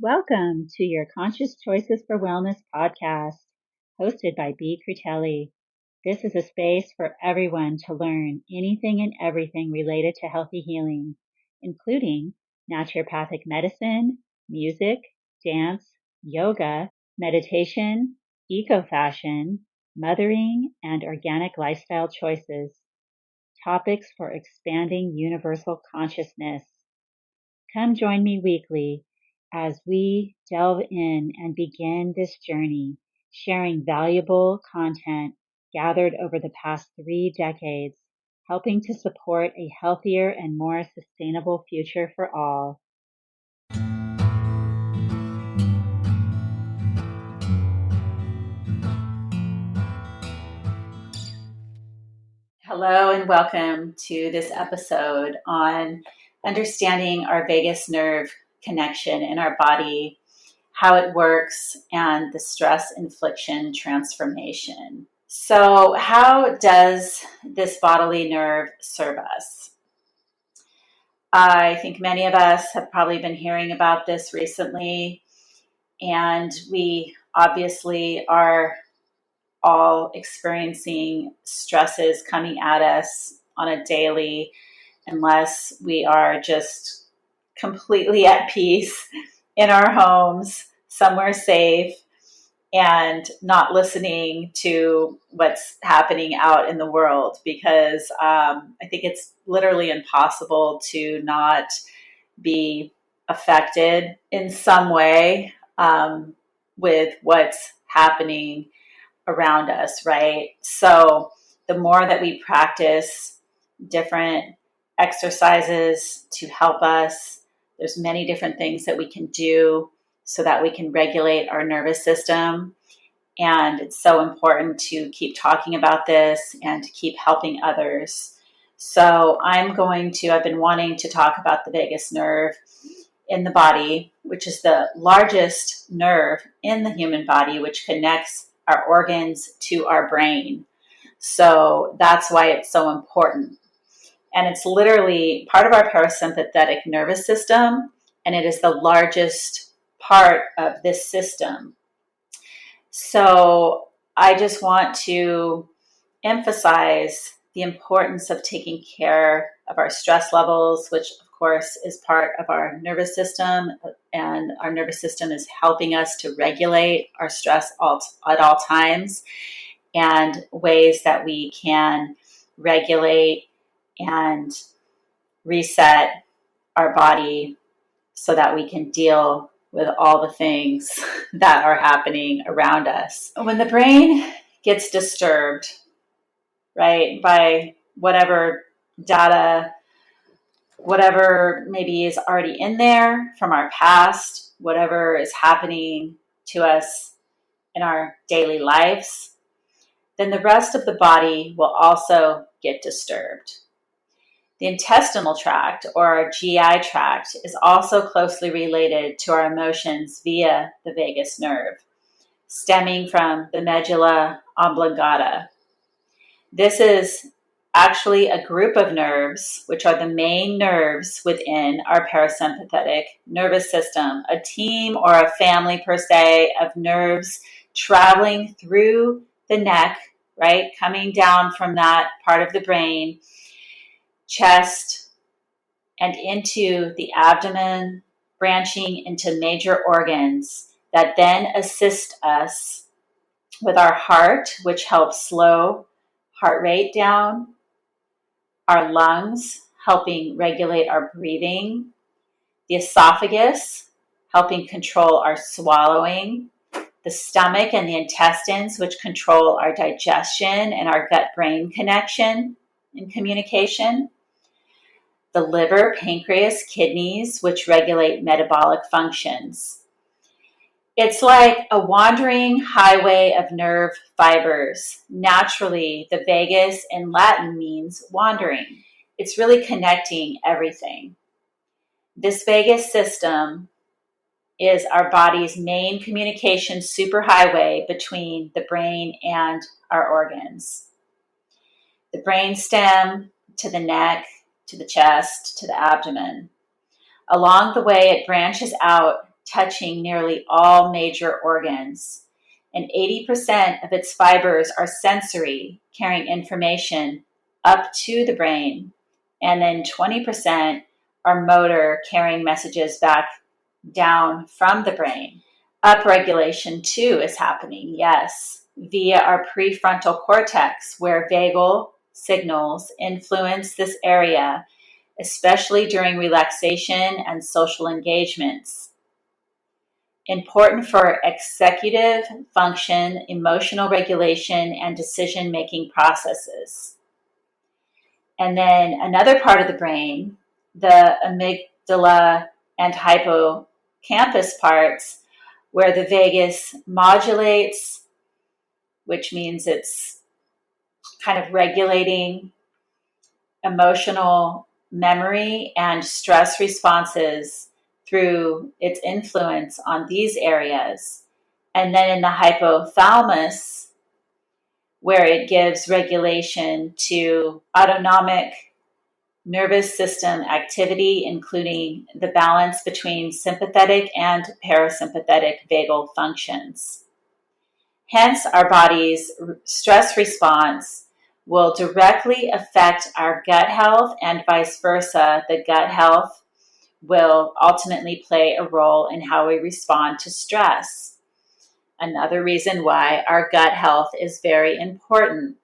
Welcome to your Conscious Choices for Wellness podcast, hosted by B. Crutelli. This is a space for everyone to learn anything and everything related to healthy healing, including naturopathic medicine, music, dance, yoga, meditation, eco-fashion, mothering, and organic lifestyle choices. Topics for expanding universal consciousness. Come join me weekly as we delve in and begin this journey, sharing valuable content gathered over the past 3 decades, helping to support a healthier and more sustainable future for all. Hello and welcome to this episode on understanding our vagus nerve connection in our body, how it works, and the stress infliction transformation. So, how does this bodily nerve serve us? I think many of us have probably been hearing about this recently, and we obviously are all experiencing stresses coming at us on a daily, unless we are just completely at peace in our homes, somewhere safe, and not listening to what's happening out in the world, because I think it's literally impossible to not be affected in some way with what's happening around us, right? So the more that we practice different exercises to help us, there's many different things that we can do so that we can regulate our nervous system. And it's so important to keep talking about this and to keep helping others. So I've been wanting to talk about the vagus nerve in the body, which is the largest nerve in the human body, which connects our organs to our brain. So that's why it's so important. And it's literally part of our parasympathetic nervous system, and it is the largest part of this system. So I just want to emphasize the importance of taking care of our stress levels, which of course is part of our nervous system, and our nervous system is helping us to regulate our stress at all times, and ways that we can regulate and reset our body so that we can deal with all the things that are happening around us. When the brain gets disturbed, right, by whatever data, whatever maybe is already in there from our past, whatever is happening to us in our daily lives, then the rest of the body will also get disturbed. The intestinal tract, or our GI tract, is also closely related to our emotions via the vagus nerve, stemming from the medulla oblongata. This is actually a group of nerves, which are the main nerves within our parasympathetic nervous system, a team or a family per se of nerves traveling through the neck, right, coming down from that part of the brain, chest, and into the abdomen, branching into major organs that then assist us with our heart, which helps slow heart rate down, our lungs, helping regulate our breathing, the esophagus, helping control our swallowing, the stomach and the intestines, which control our digestion and our gut-brain connection and communication, the liver, pancreas, kidneys, which regulate metabolic functions. It's like a wandering highway of nerve fibers. Naturally, the vagus in Latin means wandering. It's really connecting everything. This vagus system is our body's main communication superhighway between the brain and our organs. The brain stem to the neck, to the chest, to the abdomen. Along the way, it branches out touching nearly all major organs. And 80% of its fibers are sensory, carrying information up to the brain. And then 20% are motor, carrying messages back down from the brain. Upregulation too is happening, yes, via our prefrontal cortex, where vagal signals influence this area, especially during relaxation and social engagements. Important for executive function, emotional regulation, and decision-making processes. And then another part of the brain, the amygdala and hippocampus parts, where the vagus modulates, which means it's kind of regulating emotional memory and stress responses through its influence on these areas. And then in the hypothalamus, where it gives regulation to autonomic nervous system activity, including the balance between sympathetic and parasympathetic vagal functions. Hence, our body's stress response will directly affect our gut health, and vice versa. The gut health will ultimately play a role in how we respond to stress. Another reason why our gut health is very important.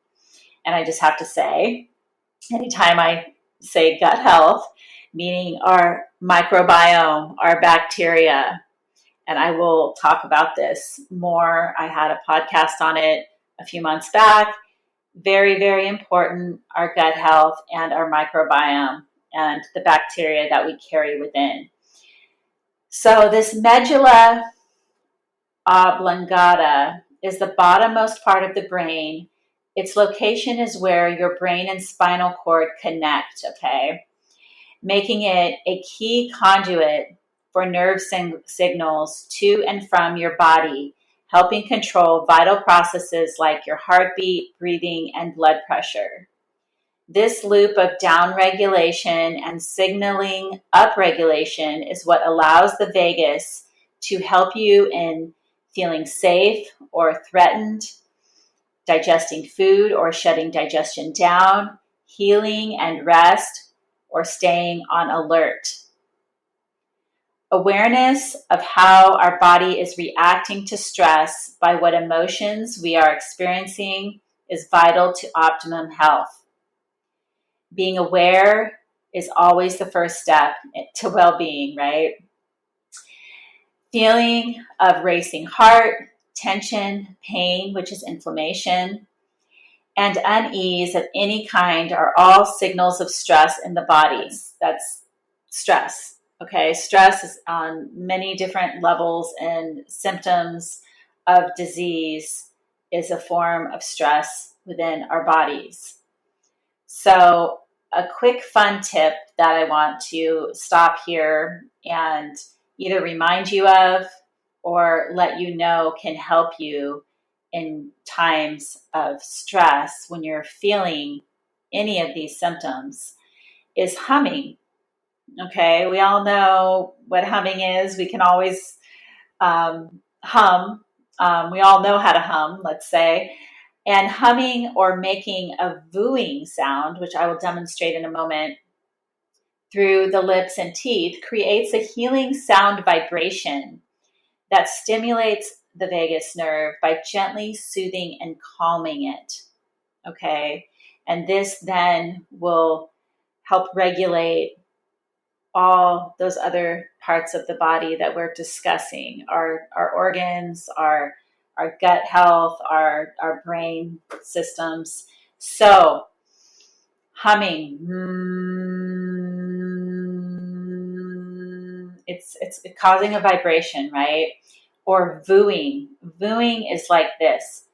And I just have to say, anytime I say gut health, meaning our microbiome, our bacteria, and I will talk about this more. I had a podcast on it a few months back. Very, very important, our gut health and our microbiome and the bacteria that we carry within. So this medulla oblongata is the bottommost part of the brain. Its location is where your brain and spinal cord connect, okay? Making it a key conduit for nerve signals to and from your body, helping control vital processes like your heartbeat, breathing, and blood pressure. This loop of downregulation and signaling upregulation is what allows the vagus to help you in feeling safe or threatened, digesting food or shutting digestion down, healing and rest, or staying on alert. Awareness of how our body is reacting to stress by what emotions we are experiencing is vital to optimum health. Being aware is always the first step to well-being, right? Feeling of racing heart, tension, pain, which is inflammation, and unease of any kind are all signals of stress in the body. That's stress. Okay, stress is on many different levels, and symptoms of disease is a form of stress within our bodies. So a quick fun tip that I want to stop here and either remind you of or let you know can help you in times of stress when you're feeling any of these symptoms is humming. Okay, we all know what humming is. We can always hum. We all know how to hum, let's say. And humming or making a vooing sound, which I will demonstrate in a moment, through the lips and teeth creates a healing sound vibration that stimulates the vagus nerve by gently soothing and calming it. Okay, and this then will help regulate all those other parts of the body that we're discussing, our organs, our gut health, our brain systems. So humming, it's causing a vibration, right? Or vooing. Vooing is like this.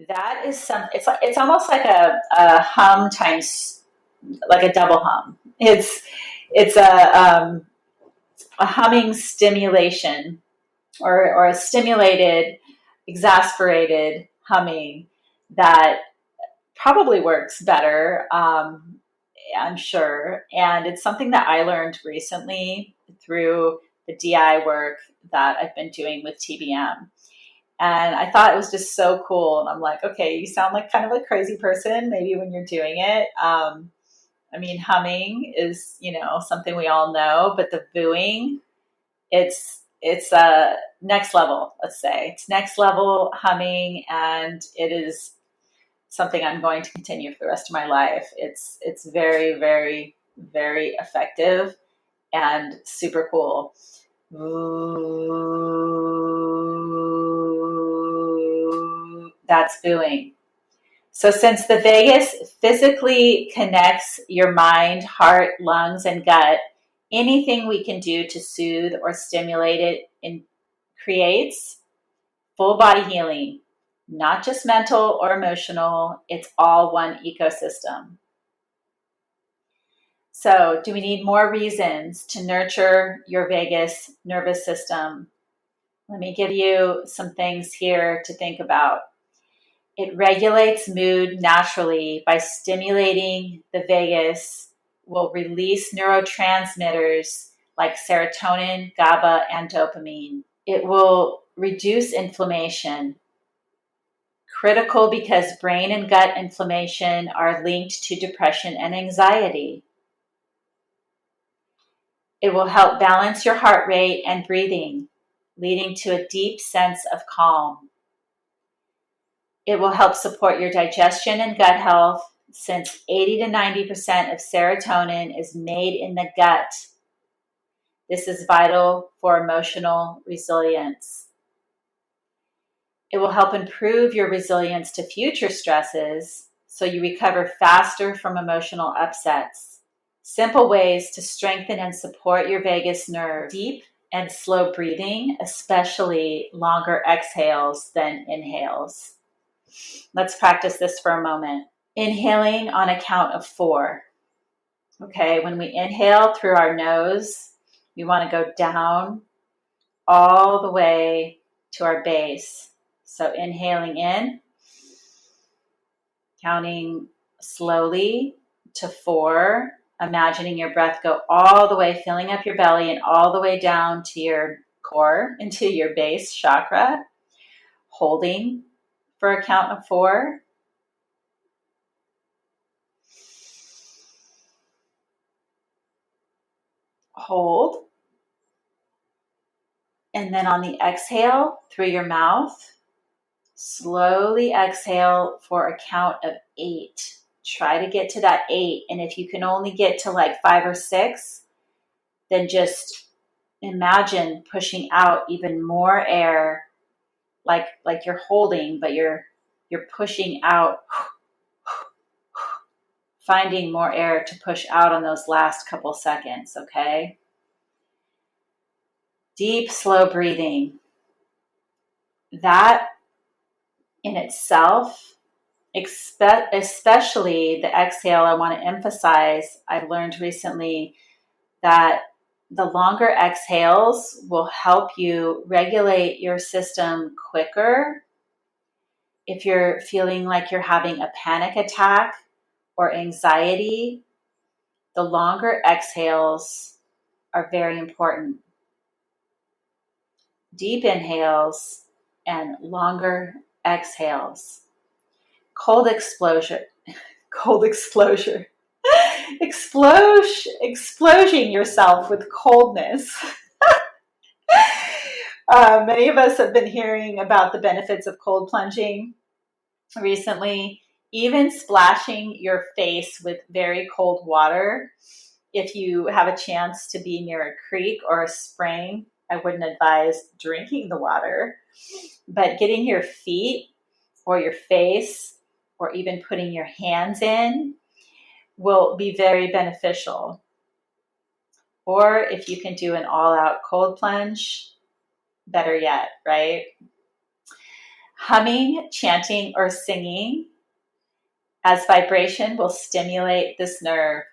That is it's almost like a hum times, like a double hum. It's a humming stimulation or a stimulated, exasperated humming that probably works better, I'm sure. And it's something that I learned recently through the DI work that I've been doing with TBM. And I thought it was just so cool. And I'm like, okay, you sound like kind of a crazy person, maybe when you're doing it. I mean, humming is, something we all know, but the booing, it's next level. Let's say it's next level humming, and it is something I'm going to continue for the rest of my life. It's very, very, very effective and super cool. Ooh, that's booing. So since the vagus physically connects your mind, heart, lungs, and gut, anything we can do to soothe or stimulate it creates full body healing, not just mental or emotional. It's all one ecosystem. So, do we need more reasons to nurture your vagus nervous system? Let me give you some things here to think about. It regulates mood naturally by stimulating the vagus, will release neurotransmitters like serotonin, GABA, and dopamine. It will reduce inflammation. Critical because brain and gut inflammation are linked to depression and anxiety. It will help balance your heart rate and breathing, leading to a deep sense of calm. It will help support your digestion and gut health, since 80 to 90% of serotonin is made in the gut. This is vital for emotional resilience. It will help improve your resilience to future stresses so you recover faster from emotional upsets. Simple ways to strengthen and support your vagus nerve: deep and slow breathing, especially longer exhales than inhales. Let's practice this for a moment. Inhaling on a count of 4. Okay, when we inhale through our nose, we want to go down all the way to our base. So inhaling in, counting slowly to 4, imagining your breath go all the way, filling up your belly and all the way down to your core, into your base chakra, holding for a count of 4. Hold. And then on the exhale through your mouth, slowly exhale for a count of 8. Try to get to that 8. And if you can only get to like 5 or 6, then just imagine pushing out even more air, like you're holding, but you're pushing out, finding more air to push out on those last couple seconds, okay? Deep, slow breathing. That in itself, especially the exhale, I want to emphasize, I've learned recently that the longer exhales will help you regulate your system quicker. If you're feeling like you're having a panic attack or anxiety, the longer exhales are very important. Deep inhales and longer exhales. Cold explosion. Explosion yourself with coldness. Many of us have been hearing about the benefits of cold plunging recently. Even splashing your face with very cold water. If you have a chance to be near a creek or a spring, I wouldn't advise drinking the water, but getting your feet or your face or even putting your hands in will be very beneficial. Or if you can do an all-out cold plunge, better yet, right? Humming, chanting, or singing as vibration will stimulate this nerve.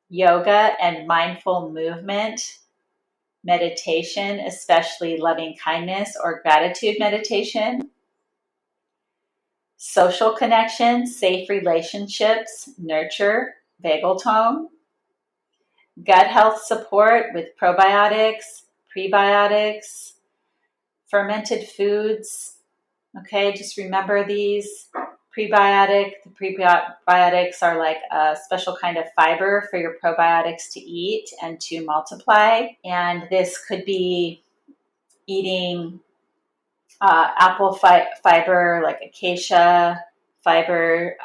Yoga and mindful movement, meditation, especially loving kindness or gratitude meditation, Social connection, safe relationships, nurture vagal tone. Gut health support with probiotics, prebiotics, fermented foods. Okay, just remember these. The prebiotics are like a special kind of fiber for your probiotics to eat and to multiply. And this could be eating apple fiber, like acacia fiber,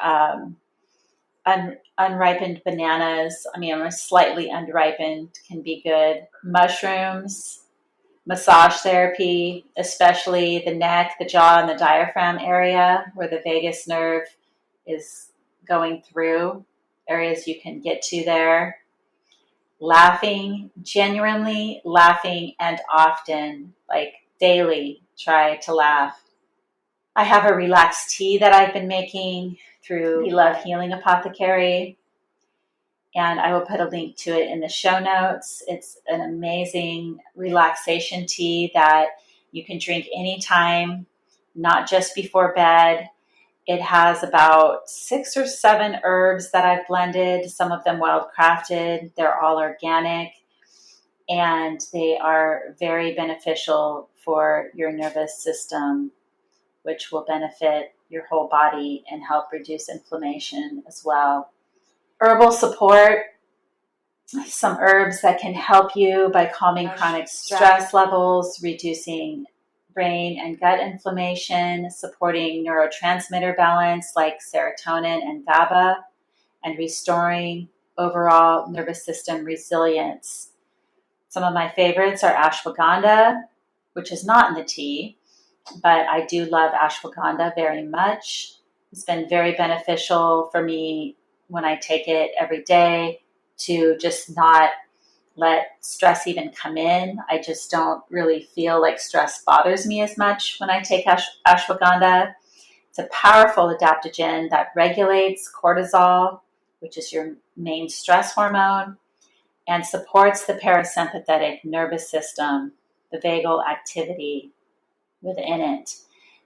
unripened bananas. I mean, slightly unripened can be good. Mushrooms, massage therapy, especially the neck, the jaw, and the diaphragm area where the vagus nerve is going through, areas you can get to there. Laughing, genuinely laughing, and often, like daily, try to laugh. I have a relaxed tea that I've been making through the Love Healing Apothecary, and I will put a link to it in the show notes. It's an amazing relaxation tea that you can drink anytime, not just before bed. It has about 6 or 7 herbs that I've blended, some of them wild crafted. They're all organic, and they are very beneficial for your nervous system, which will benefit your whole body and help reduce inflammation as well. Herbal support, some herbs that can help you by calming chronic stress levels, reducing brain and gut inflammation, supporting neurotransmitter balance like serotonin and GABA, and restoring overall nervous system resilience. Some of my favorites are ashwagandha, which is not in the tea, but I do love ashwagandha very much. It's been very beneficial for me when I take it every day to just not let stress even come in. I just don't really feel like stress bothers me as much when I take ashwagandha. It's a powerful adaptogen that regulates cortisol, which is your main stress hormone, and supports the parasympathetic nervous system, the vagal activity within it,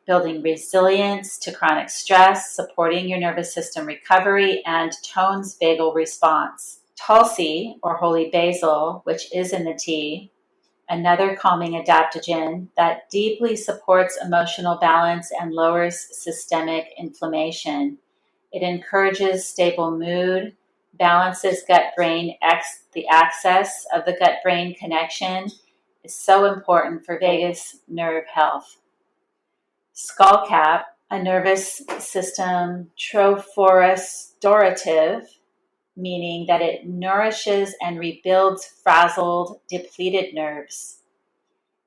building resilience to chronic stress, supporting your nervous system recovery, and tones vagal response. Tulsi, or holy basil, which is in the tea, another calming adaptogen that deeply supports emotional balance and lowers systemic inflammation. It encourages stable mood, balances gut-brain. The access of the gut-brain connection is so important for vagus nerve health. Skullcap, a nervous system trophorostorative, meaning that it nourishes and rebuilds frazzled, depleted nerves,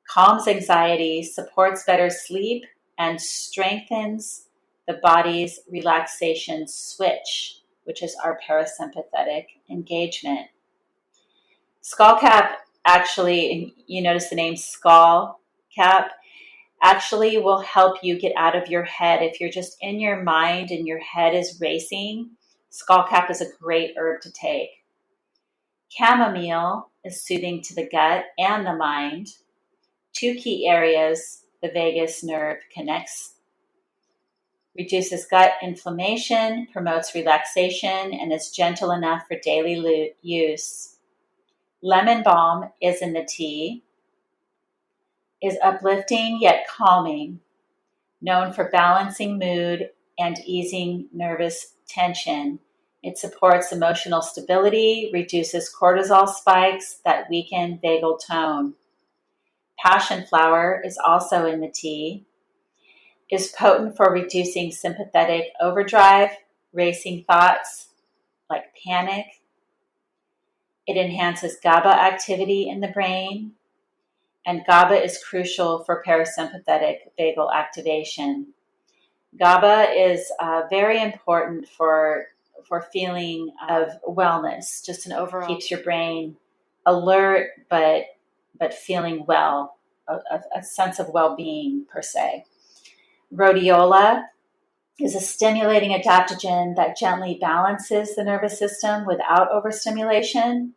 calms anxiety, supports better sleep, and strengthens the body's relaxation switch, which is our parasympathetic engagement. Skullcap, actually, you notice the name Skullcap, actually will help you get out of your head. If you're just in your mind and your head is racing, skullcap is a great herb to take. Chamomile is soothing to the gut and the mind, 2 key areas the vagus nerve connects. Reduces gut inflammation, promotes relaxation, and is gentle enough for daily use. Lemon balm is in the tea, is uplifting yet calming, known for balancing mood and easing nervous tension. It supports emotional stability, reduces cortisol spikes that weaken vagal tone. Passion flower is also in the tea, is potent for reducing sympathetic overdrive, racing thoughts like panic. It enhances GABA activity in the brain, and GABA is crucial for parasympathetic vagal activation. GABA is very important for feeling of wellness, just an overall keeps your brain alert, but feeling well, a sense of well-being per se. Rhodiola is a stimulating adaptogen that gently balances the nervous system without overstimulation.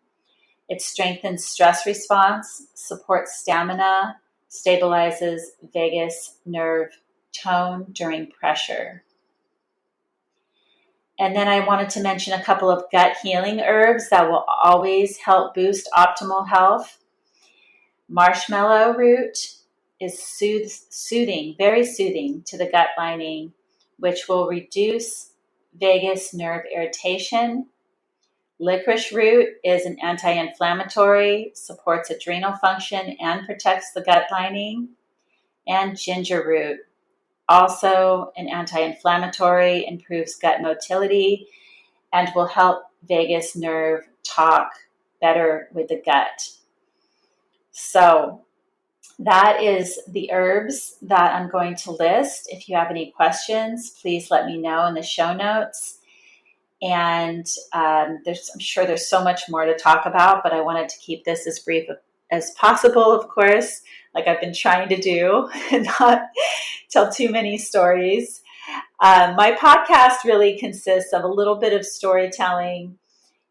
It strengthens stress response, supports stamina, stabilizes vagus nerve tone during pressure. And then I wanted to mention a couple of gut healing herbs that will always help boost optimal health. Marshmallow root is soothing, very soothing to the gut lining, which will reduce vagus nerve irritation. Licorice root is an anti-inflammatory, supports adrenal function, and protects the gut lining. And ginger root, also an anti-inflammatory, improves gut motility, and will help vagus nerve talk better with the gut. So that is the herbs that I'm going to list. If you have any questions, please let me know in the show notes. And I'm sure there's so much more to talk about, but I wanted to keep this as brief as possible, of course, like I've been trying to do, and not tell too many stories. My podcast really consists of a little bit of storytelling,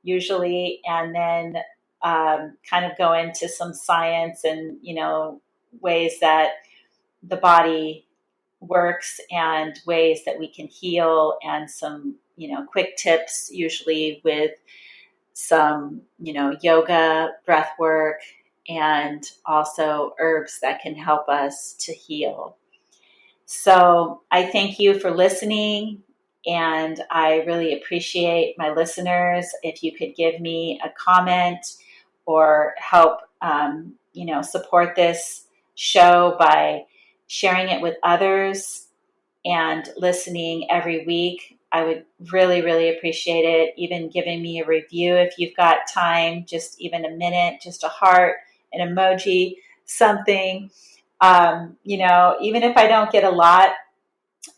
usually, and then kind of go into some science and, ways that the body works and ways that we can heal, and some, quick tips, usually with some, yoga, breath work, and also herbs that can help us to heal. So I thank you for listening, and I really appreciate my listeners. If you could give me a comment or help, support this show by sharing it with others and listening every week, I would really, really appreciate it. Even giving me a review if you've got time, just even a minute, just a heart, an emoji, something. Even if I don't get a lot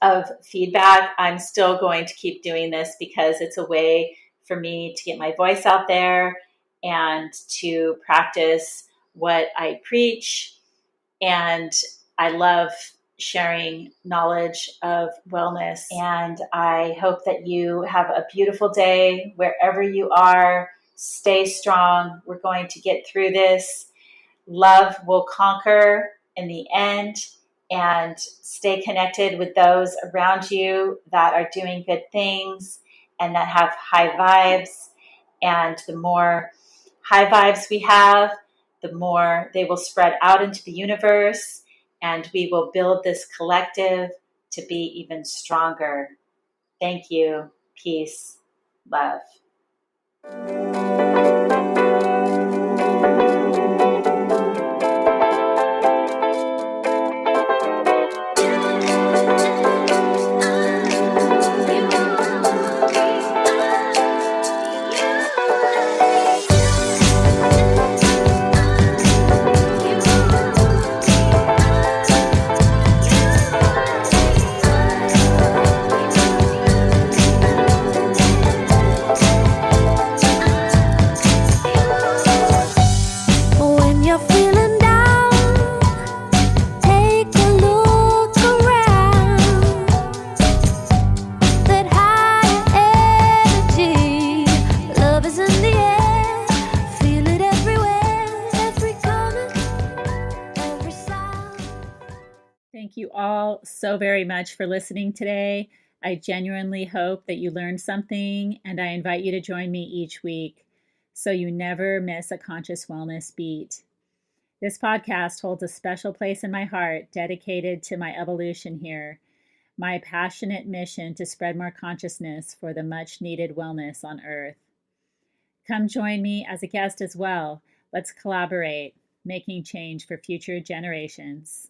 of feedback, I'm still going to keep doing this because it's a way for me to get my voice out there and to practice what I preach. And I love sharing knowledge of wellness. And I hope that you have a beautiful day wherever you are. Stay strong. We're going to get through this. Love will conquer in the end, and stay connected with those around you that are doing good things and that have high vibes. And the more high vibes we have, the more they will spread out into the universe, and we will build this collective to be even stronger. Thank you. Peace. Love. Thank you all so very much for listening today. I genuinely hope that you learned something, and I invite you to join me each week so you never miss a conscious wellness beat. This podcast holds a special place in my heart dedicated to my evolution here, my passionate mission to spread more consciousness for the much needed wellness on Earth. Come join me as a guest as well. Let's collaborate, making change for future generations.